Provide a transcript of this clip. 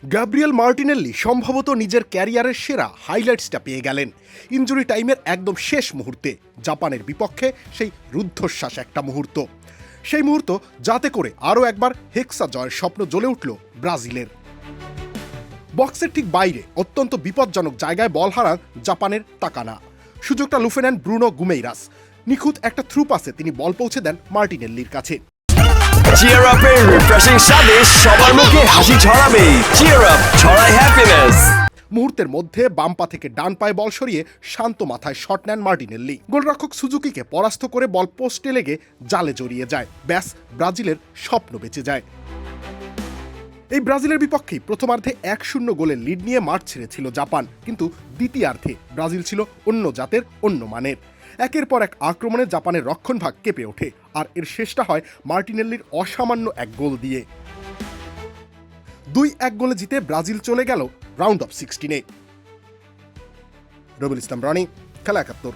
Gabriel Martinelli সম্ভবত নিজের ক্যারিয়ারের সেরা হাইলাইটসটা পেয়ে গেলেন ইনজুরি টাইমের একদম শেষ মুহূর্তে। জাপানের বিপক্ষে সেই রুদ্ধশ্বাস একটা মুহূর্ত, সেই মুহূর্ত যাতে করে আরও একবার হেক্সা জয়ের স্বপ্ন জ্বলে উঠল ব্রাজিলের। বক্সের ঠিক বাইরে অত্যন্ত বিপজ্জনক জায়গায় বল হারান জাপানের তাকানা। সুযোগটা লুফে নেন ব্রুনো গুমেইরাস। নিখুঁত একটা থ্রু পাসে তিনি বল পৌঁছে দেন মার্টিনেল্লির কাছে। চিয়ার আপের রিফ্রেশিং স্বাদে সবার মুখে হাসি ছড়াবে। চিয়ার আপ ছড়ায় হ্যাপিনেস। মুহূর্তের মধ্যে বাম পা থেকে ডান পায়ে বল সরিয়ে শান্ত মাথায় শট নেন মার্টিনেল্লি। গোলরক্ষক সুজুকিকে পরাস্ত করে বল পোস্টে লেগে জালে জড়িয়ে যায়। ব্যাস, ব্রাজিলের স্বপ্ন বেঁচে যায়। এই ব্রাজিলের বিপক্ষেই প্রথমার্ধে 1-0 গোলের লিড নিয়ে মাঠ ছেড়েছিল জাপান, কিন্তু দ্বিতীয়ার্ধে ব্রাজিল ছিল অন্য জাতের, অন্য মানের। একের পর এক আক্রমণে জাপানের রক্ষণভাগ কেঁপে ওঠে, আর এর শেষটা হয় মার্টিনেল্লির অসামান্য এক গোল দিয়ে। 2-1 গোলে জিতে ব্রাজিল চলে গেল রাউন্ড অফ 16-এ। রবিউল ইসলাম রনি, খেলা 71।